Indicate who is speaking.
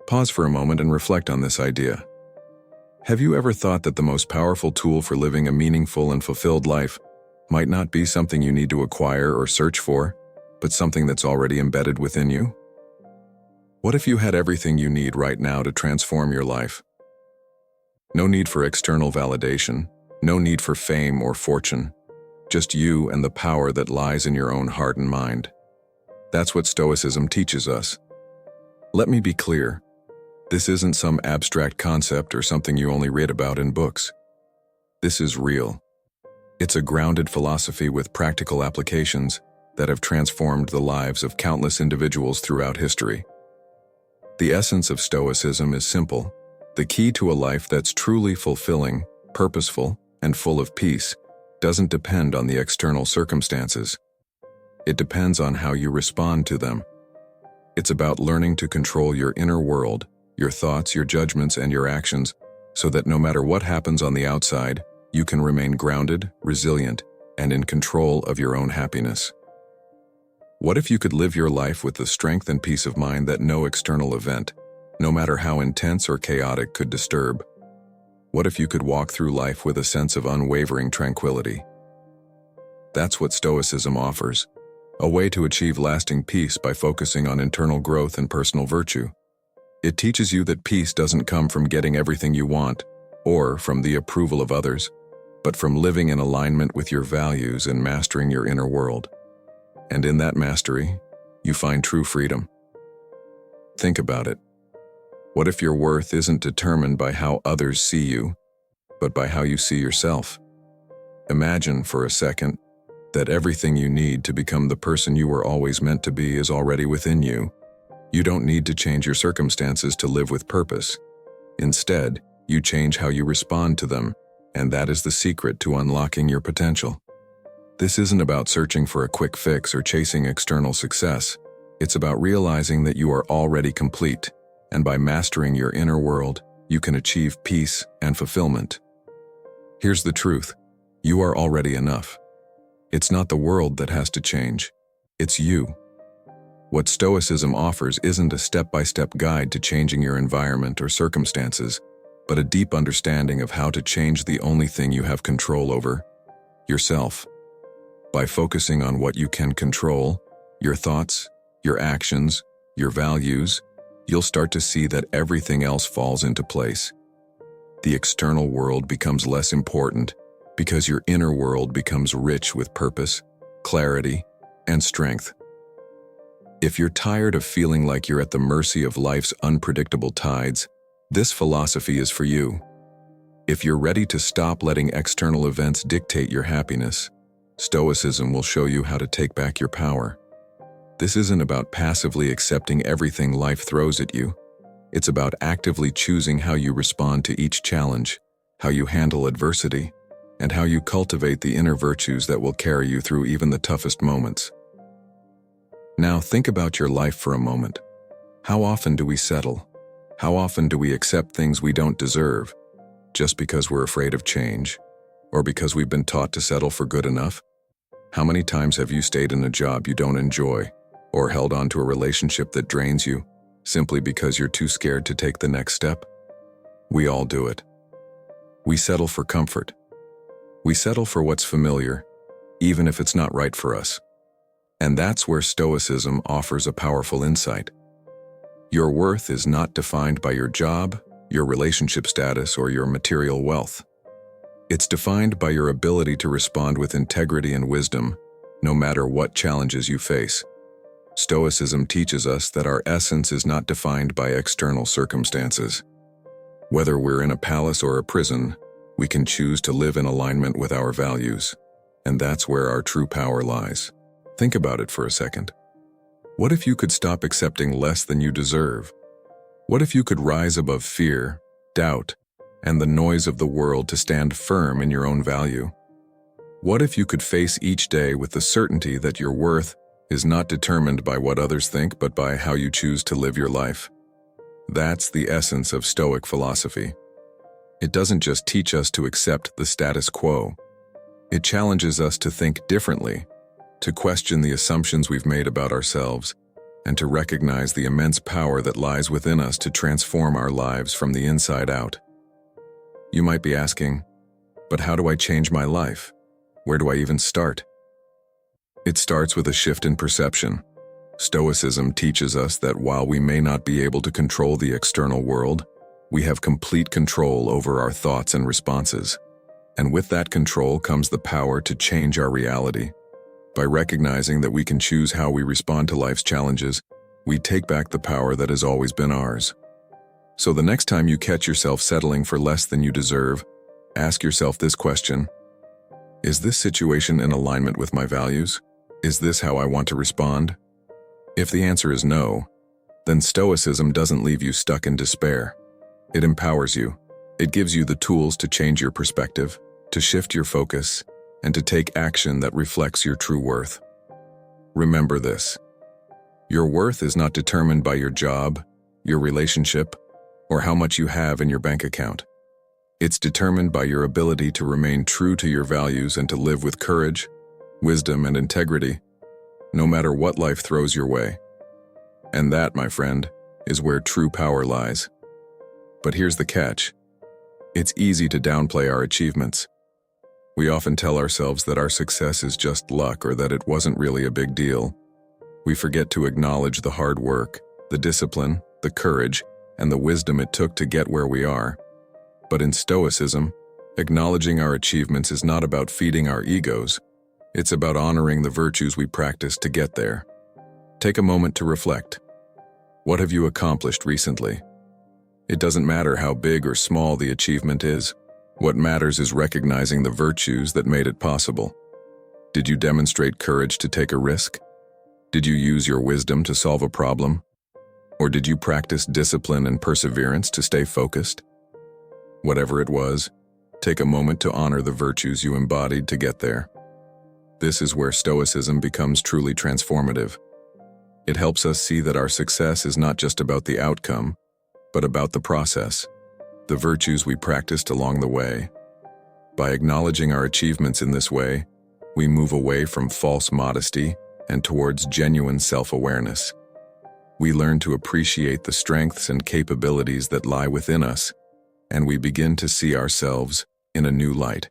Speaker 1: Pause for a moment and reflect on this idea. Have you ever thought that the most powerful tool for living a meaningful and fulfilled life might not be something you need to acquire or search for, but something that's already embedded within you? What if you had everything you need right now to transform your life? No need for external validation, no need for fame or fortune, just you and the power that lies in your own heart and mind. That's what Stoicism teaches us. Let me be clear. This isn't some abstract concept or something you only read about in books. This is real. It's a grounded philosophy with practical applications that have transformed the lives of countless individuals throughout history. The essence of Stoicism is simple. The key to a life that's truly fulfilling, purposeful, and full of peace doesn't depend on the external circumstances. It depends on how you respond to them. It's about learning to control your inner world, your thoughts, your judgments, and your actions, so that no matter what happens on the outside, you can remain grounded, resilient, and in control of your own happiness. What if you could live your life with the strength and peace of mind that no external event, no matter how intense or chaotic, could disturb? What if you could walk through life with a sense of unwavering tranquility? That's what Stoicism offers, a way to achieve lasting peace by focusing on internal growth and personal virtue. It teaches you that peace doesn't come from getting everything you want, or from the approval of others, but from living in alignment with your values and mastering your inner world. And in that mastery, you find true freedom. Think about it. What if your worth isn't determined by how others see you, but by how you see yourself? Imagine for a second that everything you need to become the person you were always meant to be is already within you. You don't need to change your circumstances to live with purpose. Instead, you change how you respond to them, and that is the secret to unlocking your potential. This isn't about searching for a quick fix or chasing external success. It's about realizing that you are already complete, and by mastering your inner world, you can achieve peace and fulfillment. Here's the truth. You are already enough. It's not the world that has to change. It's you. What Stoicism offers isn't a step-by-step guide to changing your environment or circumstances, but a deep understanding of how to change the only thing you have control over, yourself. By focusing on what you can control, your thoughts, your actions, your values, you'll start to see that everything else falls into place. The external world becomes less important because your inner world becomes rich with purpose, clarity, and strength. If you're tired of feeling like you're at the mercy of life's unpredictable tides, this philosophy is for you. If you're ready to stop letting external events dictate your happiness, Stoicism will show you how to take back your power. This isn't about passively accepting everything life throws at you. It's about actively choosing how you respond to each challenge, how you handle adversity, and how you cultivate the inner virtues that will carry you through even the toughest moments. Now think about your life for a moment. How often do we settle? How often do we accept things we don't deserve, just because we're afraid of change, or because we've been taught to settle for good enough? How many times have you stayed in a job you don't enjoy, or held on to a relationship that drains you, simply because you're too scared to take the next step? We all do it. We settle for comfort. We settle for what's familiar, even if it's not right for us. And that's where Stoicism offers a powerful insight. Your worth is not defined by your job, your relationship status, or your material wealth. It's defined by your ability to respond with integrity and wisdom, no matter what challenges you face. Stoicism teaches us that our essence is not defined by external circumstances. Whether we're in a palace or a prison, we can choose to live in alignment with our values, and that's where our true power lies. Think about it for a second. What if you could stop accepting less than you deserve? What if you could rise above fear, doubt, and the noise of the world to stand firm in your own value? What if you could face each day with the certainty that your worth is not determined by what others think, but by how you choose to live your life? That's the essence of Stoic philosophy. It doesn't just teach us to accept the status quo. It challenges us to think differently, to question the assumptions we've made about ourselves, and to recognize the immense power that lies within us to transform our lives from the inside out. You might be asking, but how do I change my life? Where do I even start? It starts with a shift in perception. Stoicism teaches us that while we may not be able to control the external world, we have complete control over our thoughts and responses. And with that control comes the power to change our reality. By recognizing that we can choose how we respond to life's challenges, we take back the power that has always been ours. So the next time you catch yourself settling for less than you deserve, ask yourself this question: is this situation in alignment with my values? Is this how I want to respond? If the answer is no, then Stoicism doesn't leave you stuck in despair. It empowers you. It gives you the tools to change your perspective, to shift your focus, and to take action that reflects your true worth. Remember this: your worth is not determined by your job, your relationship, or how much you have in your bank account. It's determined by your ability to remain true to your values and to live with courage, wisdom, and integrity, no matter what life throws your way. And that, my friend, is where true power lies. But here's the catch: it's easy to downplay our achievements. We often tell ourselves that our success is just luck or that it wasn't really a big deal. We forget to acknowledge the hard work, the discipline, the courage, and the wisdom it took to get where we are. But in Stoicism, acknowledging our achievements is not about feeding our egos. It's about honoring the virtues we practice to get there. Take a moment to reflect. What have you accomplished recently? It doesn't matter how big or small the achievement is. What matters is recognizing the virtues that made it possible. Did you demonstrate courage to take a risk? Did you use your wisdom to solve a problem? Or did you practice discipline and perseverance to stay focused? Whatever it was, take a moment to honor the virtues you embodied to get there. This is where Stoicism becomes truly transformative. It helps us see that our success is not just about the outcome, but about the process, the virtues we practiced along the way. By acknowledging our achievements in this way, we move away from false modesty and towards genuine self-awareness. We learn to appreciate the strengths and capabilities that lie within us, and we begin to see ourselves in a new light.